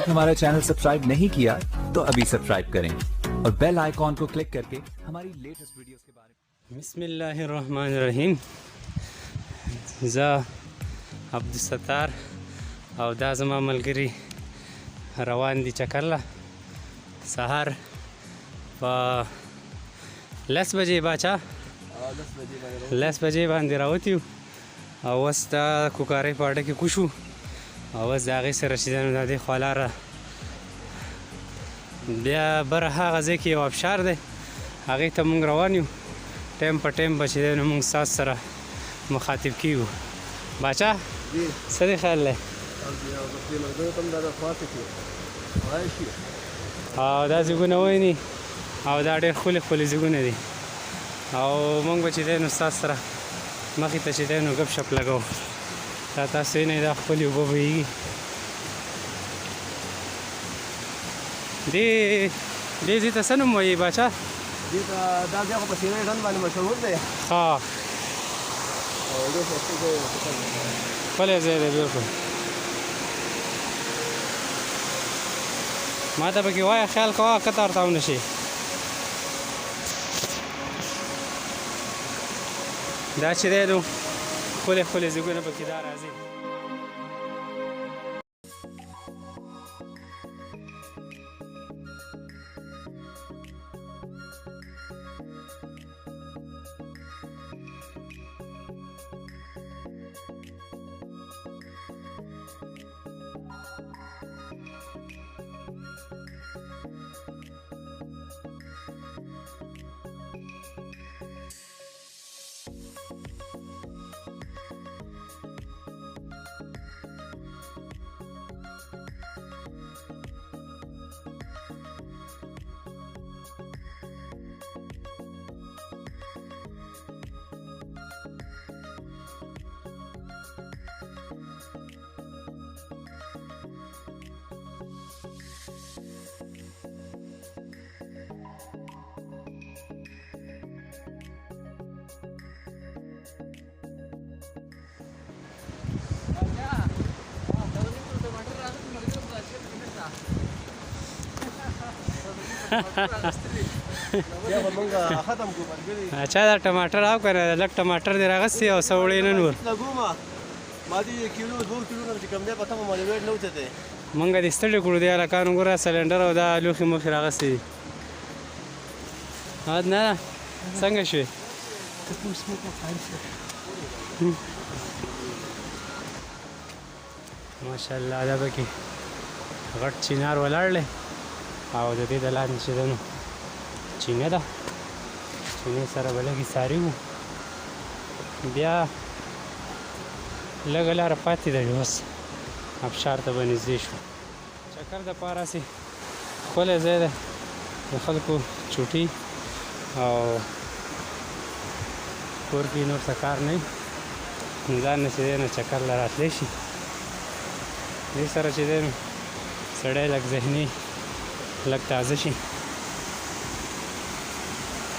तक हमारा channel subscribe नहीं किया तो अभी सब्सक्राइब करें और बेल आइकॉन को क्लिक करके हमारी लेटेस्ट वीडियोस के बारे में। बिस्मिल्लाहिर्रहमानिर्रहीम। ज़ा अब्दुलसत्तार او دا زما ملګري روان دي چکر له سهار په 10 بجې باچا 10 بجې باندې راوتي یو او اوس دا کوکارۍ په اډه کې کوشو او اوس د هغې سره چې دی نو د دې خوا لاره بیا بره هغه ځای کې یو ابشار دی هغې ته مونږ روان یو ټایم په ټایم به چې دی نو مونږ ستاسو سره مخاطب کیږو باچا څه دی خیال دی او دا زیږونه ویني او دا ډېر ښکلي ښکلي زیږونه دي او موږ به چې دی نو ستاسو سره مخې ته چې دی نو ګپ شپ لګوو دا تاسو وینئ دا ښکلي اوبه بهیږي دې ځای ته څه نوم وایي باچا دې ته دا ځای خو په سیرۍ ډنډ باندې مشهور دی ها او ډېر ښایسته ځای دی ښکلی ځای دی بلکل ما ته پکې وایه خیال کوه کته ورته ونه شي دا چې دی نو ښکلې ښکلې ځایونه پکې دا راځي اچھا دا ټماټر او کنه لږ ټماټر دې راغستې او څه وړې نه نور ما دې کیلو 2 کیلو نه چې کم دی پته مو باندې ویټ نه اوچته مونږ دې ستړي کړو دې هلکانو ګوره سلنډر او دا لوښي موښي راغستې دي نه څنګه شوې ماشاءالله دا پکې غټ چینار ولاړ دی او د دې د لاندې چې دی نو چینه ده چینې سره به لږې څاري وو بیا لږه لاره پاتې ده اوس ابشار ته به نږدې شو چکر دپاره هسې ښکلی ځای دی د خلکو چوټي او کور کې نور څه کار نه وي نو ځان نه چې دی نو چکر له راتلی شي دې سره چې دی نو سړی لږ ذهني لږ تازه شي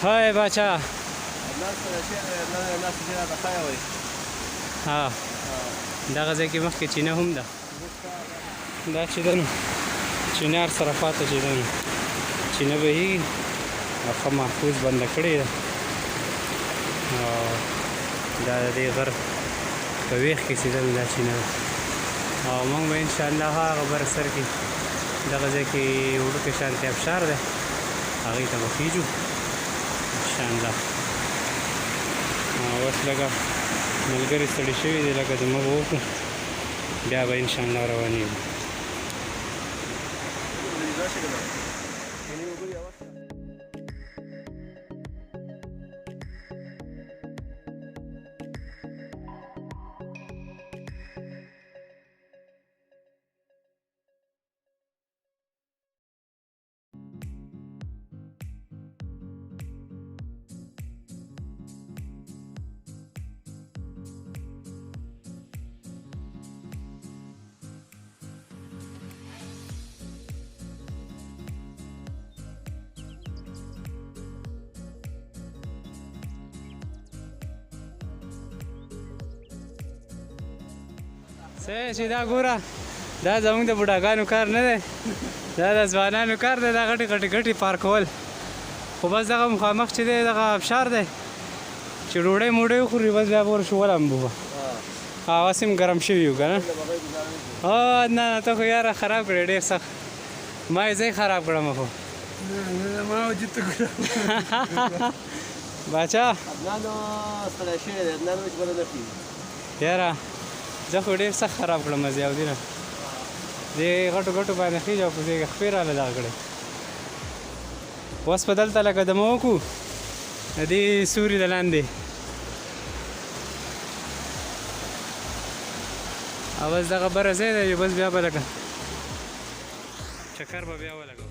های باچا ها دغه ځای کې مخکې چینه هم ده دا چې ده نو چینار سره پاته چې ده نو چینه بهیږي او ښه محفوظ بنده کړې ده او دا د دې غر په ویښ کې چې ده نو دا چینه ده او موږ به انشاءالله هغه بر سر کې دغه ځای کې وړوکی شانتې ابشار دی هغې ته به خیږو انشاءالله اوس لږه ملګري ستړي شوي دي لږه دمه به وکړو بیا به انشاءالله روانېږو چې دا ګوره دا زموږ د بوډاګانو کار نه دی دا د ځوانانو کار دی دا غټې غټې ګټې پارکول خو بس دغه مخامخ چې دی دغه ابشار دی چې ډوډۍ موډۍ وخوري بس بیا به ورشو ولامبو به هوا سیم ګرم شوي یو که نه نه نه ته خو یاره خراب کړې ډېر سخت ما یې ځای خراب کړم خو باچا یاره زه خو ډېر سخت خراب کړم ضیاءالدینه دې غټو غټو باندې خېږي او په دې خپې راله دغه کړی اوس په دلته لکه دمه وکړو د دې سوري د لاندې او بس دغه بره ځای دی بس بیا به لکه چکر به بیا ولګو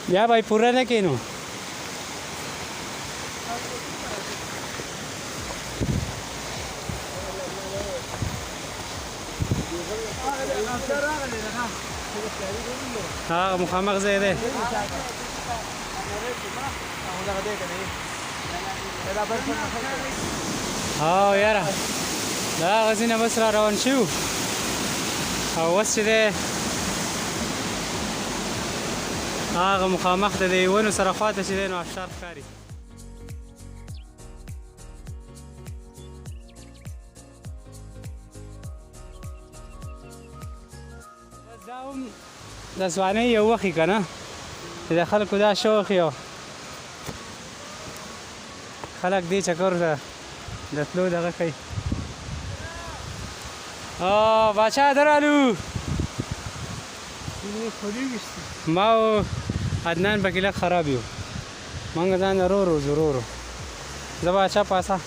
بیا به یې پوره نه کړې نو هغه مخامخ ځای دی او یاره د هغه ځای نه بس را روان شوو او اوس چې دی هغه مخامخ د دې ونو سره خواته چې دی نو ابشار ښکاري بس دا هم د ځوانۍ یو وخت که نه چې د خلکو دا شوق یو خلک دې چکر ته د تلو دغه کوي باچا درالو ما او عدنان پکې لږ خراب یو موږ ځان رو روزو رو رو زه باچا پاسه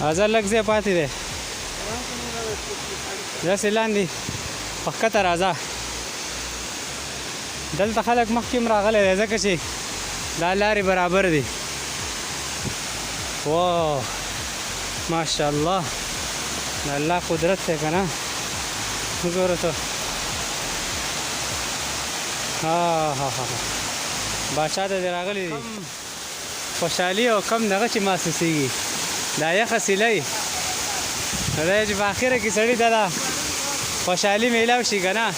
ازه لږ ځای پاتې دی داسې لاندې په ښکته راځه دلته خلک مخکې هم راغلی دی ځکه چې دا لارې برابر دي واه ماشاءالله د الله قدرت دی که نه وګوره ته باچا ته دې راغلی دي خوشحالي او کم دغه چې محسوسېږي دا یخه سیلی نو دی چې په اخره کې سړي ته دا خوشحالي میلاو شي که نه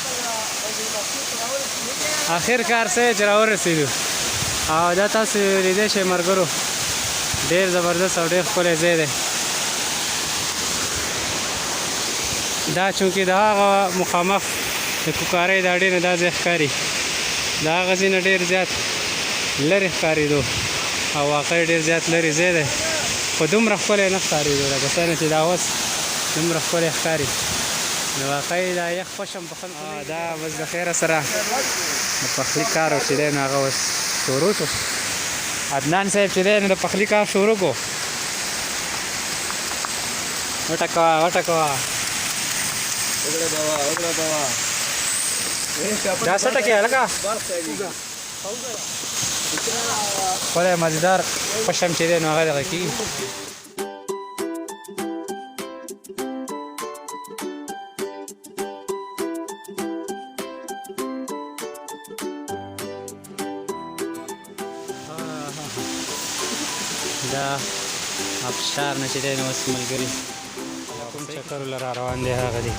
اخر کار څه چې راورسېدو او دا تاسو لیدی شئ ملګرو ډېر زبردست او ډېر ښکلی ځای دی دا چونکې د هغه مخامخ د کوکارۍ د اډې نه دا ځای ښکاري د هغه ځای نه ډېر زیات لرې ښکارېدو او واقعي ډېر زیات لرې ځای دی خو دومره ښکلی نه ښکارېدو لکه څنګه چې دا اوس دومره ښکلی ښکاري نو واقعي دا یخ خوشم په خلکو دا بس د خیره سره د پخلي کار چې دی نو هغه اوس شروع شو عدنان صاحب چې دی نو د پخلي کار شروع کړو وټکوه وټکوه دا څه ټکي هلکه ښکلی مزېدار خوشم چې دی نو هغه دغه کېږي دا ابشار نه چې دی نو اوس ملګري کوم چکر له را روان دی هغه دی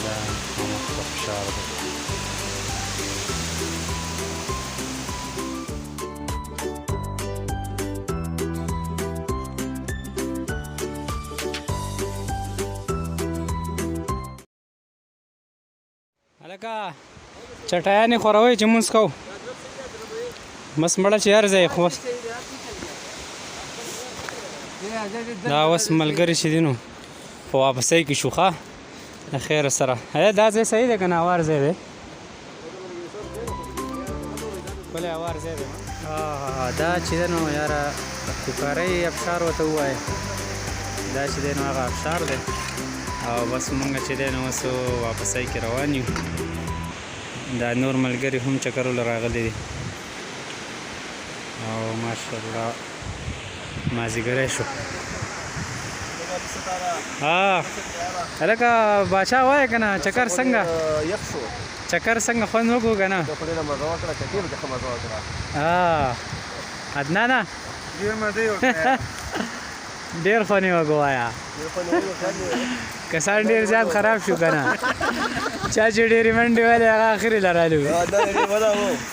دا ابشار دی هلکه چټیانې خوروئ چې مونځ کوو بس مړه چې هر ځای خو دا اوس ملګري چې دي نو په واپسۍ کې شو ښه د خیر سره دا ځای صحیح دی که نه هوار ځای دی ښکلی هوار ځای دی دا چې دی نو یاره کوکارۍ ابشار ورته ووایه دا چې دی نو هغه ابشار دی او بس مونږ چې دی نو اوس واپسۍ کې روان یو دا نور ملګري هم چکرونه راغلي دي او ماشاءالله مازدیګری شو هلکه باچا وایه که نه چکر څنګه یخ شو چکر څنګه خوند وکړو که نه د خو ډېره مزه وکړه چکې به ښه مزه وکړه عدنانه ډېر مزه یې وکړه ډېر خوند یې وکړو وایه کسان ډېر زیات خراب شو که نه چا چې ډېرې منډې والې هغه اخرې لرالو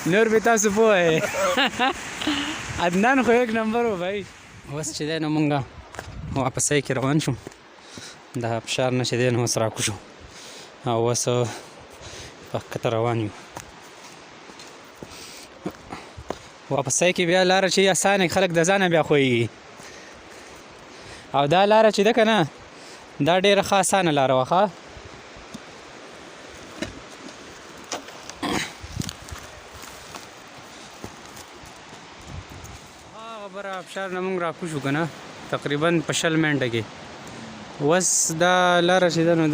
نور به تاسو پوه عدنان خو یک نمبر و بھائی اوس چې دی نو مونږ واپسۍ کې روان شو د ابشار نه چې دی نو اوس راکوشو او اوس په ښکته روان یو واپسۍ کې بیا لاره چې اسانه خلک د ځانه بیا خویږي او دا لاره چې ده که نه دا ډېره ښه اسانه لاره وه ښه خبره ابشار نه مونږ راکوشو که نه تقریبا په 20 منټه کې اوس دا لاره چې ده نو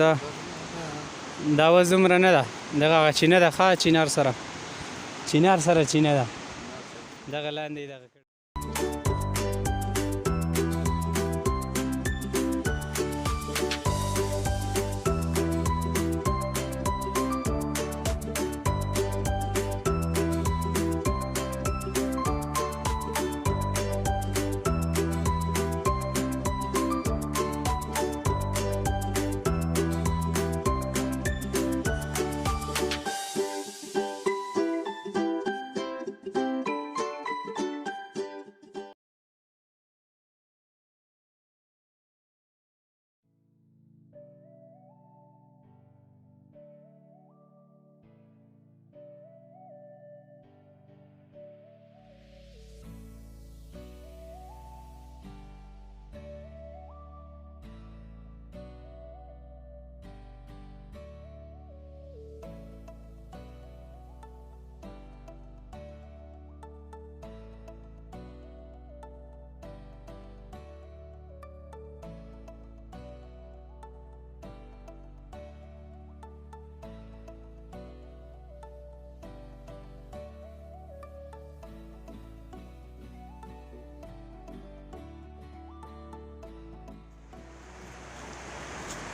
دا اوس دومره نه ده دغه هغه چینه ده ښه چینار سره چینه ده دغه لاندې دغه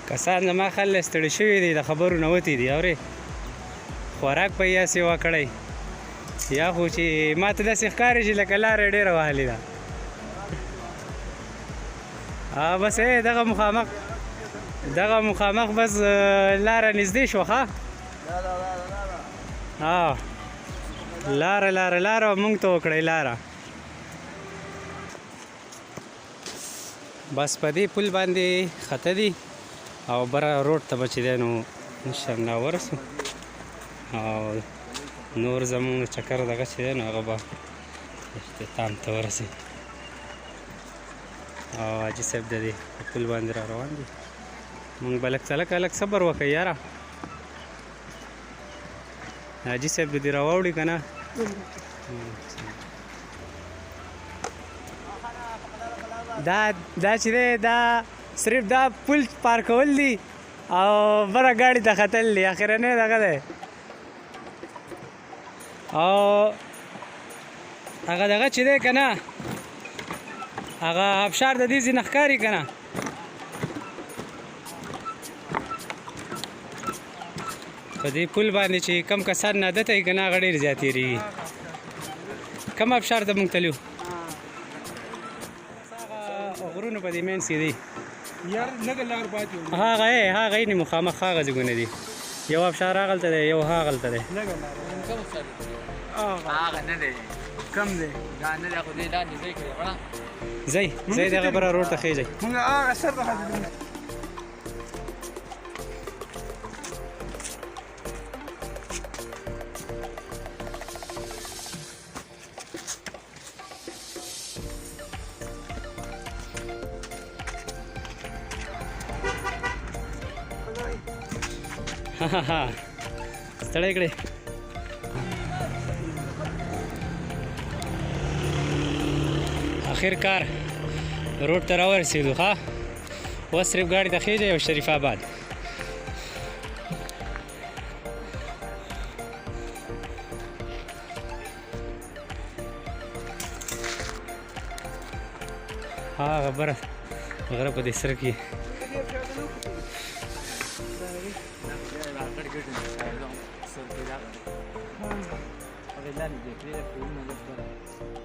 کسان زما خل ستړي شوي دي د خبرو نه وتي دي اورې خوراک په یې سیوا کړی یا خو چې ما ته داسې ښکاري چې لکه لاره یې ډېره وهلې ده بس دغه مخامخ بس لاره نږدې شوه ښه لاره مونږ ته وکړئ لاره بس په دې پل باندې خطه دي او بره روډ ته به چې دی نو انشاءالله ورسو او نور زمونږ چکر دغه چې دی نو هغه به اختتام ته ورسوي او حاجي صاحب د دې په پل باندې را روان دي مونږ به لږ صبر وکړئ یاره حاجي صاحب د دې راواوړي که نه دا چې دی دا صرف دا پل پار کول دي او بره ګاډي ته ختل دي اخرنی دغه دی او هغه دغه چې دی که نه هغه ابشار د دې ځینې ښکاري که نه په دې پل باندې چې کم کسان عادت یې که نه هغه ډېر زیات تېرېږي کم ابشار ته مونږ تلو غرونه په دې منځ کې دي هغه یې مخامخ هغه ځایونه دي یو ابشار هغلته دی یو هغلته دی هغه نه دی کم دی دا نه دی خو دې لاندې ځای کړی وړه ځئ دغه بره روډ ته خېږئ مونږ هغه سر ته हां हां हां स्थळ इकडे आखिरकार रोड ته راورسېدو ښه اوس صرف ګاډي ته خېژئ او شریف آباد ها غبره غره په دې سر کې Sorry,